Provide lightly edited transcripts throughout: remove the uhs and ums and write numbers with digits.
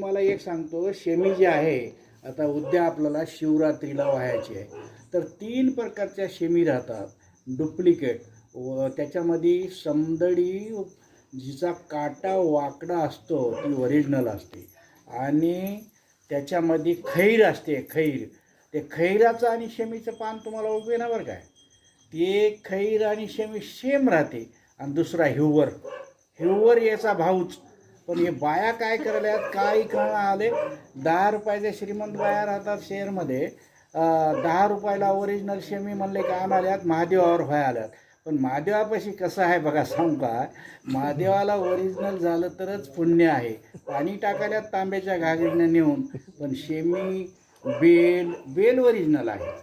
मला एक सांगतो, शेमी जी आहे आता उद्या आपल्याला शिवरात्रीला व्हायची आहे, तर 3 प्रकारच्या शेमी राहतात डुप्लिकेट. व त्याच्यामध्ये समदडी जिचा काटा वाकडा असतो ती ओरिजिनल असते आणि त्याच्यामध्ये खैर असते. खैर ते खैराचं आणि शेमीचं पान तुम्हाला ओळखू येणार बरं काय. ते खैर आणि शेमी सेम राहते. आणि दुसरा हिवर, हिवर याचा भाऊच. पण हे बाया काय करायल्यात काही कळणं आले. 10 रुपयाच्या श्रीमंत बाया राहतात शहरमध्ये, 10 रुपयाला ओरिजिनल शेमी म्हणले का आणाल्यात महादेवावर व्हाय आल्यात. पण महादेवापाशी कसं आहे बघा सांगू का, महादेवाला ओरिजिनल झालं तरच पुण्य आहे. पाणी टाकायल्यात तांब्याच्या घागरीनं नेऊन, पण शेमी बेल ओरिजिनल आहे.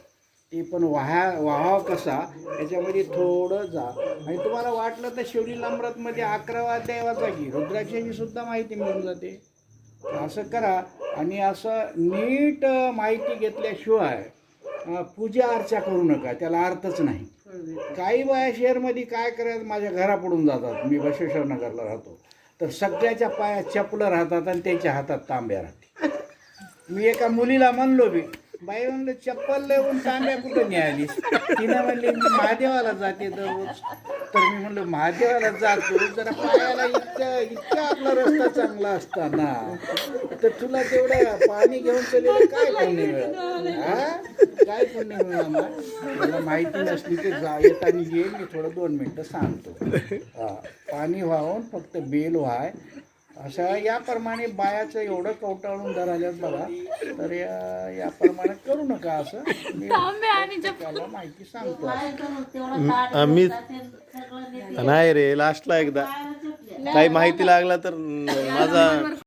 ते पण वाहाव कसा त्याच्यामध्ये थोडं जा. आणि तुम्हाला वाटलं तर शिवली अमृतमध्ये 11वा अध्याय वाचा की रुद्राक्षाची सुद्धा माहिती मिळून जाते. असं करा आणि असं नीट माहिती घेतल्याशिवाय पूजा अर्चा करू नका, त्याला अर्थच नाही. काही बाया शहरमध्ये काय करायचं, माझ्या घरापुढून जातात, मी बसवेश्वर नगरला राहतो, तर सगळ्याच्या पायात चपलं राहतात आणि त्यांच्या हातात तांब्या राहते. मी एका मुलीला म्हणलो बी, बाई म्हणलं चप्पल लावून तांब्या कुठं न्यायलीस. तिनं म्हणली मी महादेवाला जाते दररोज. तर मी म्हणलं महादेवाला जातो, जरा पायाला इतका आपला रस्ता चांगला असताना तर तुला तेवढं पाणी घेऊन चलेलं काय पुण्य मिळालं, हा काय पुण्य मिळालं. मला माहिती नसली तर येताना येईल, मी थोडं 2 मिनटं सांगतो. पाणी वाहून फक्त बेल व्हाय अशा याप्रमाणे बायाचं एवढं कवटाळून धराल्यात बघा. तर याप्रमाणे करू नका असं मी त्याला माहिती सांगतो. आम्ही नाही रे, लास्टला एकदा काही माहिती लागला तर माझा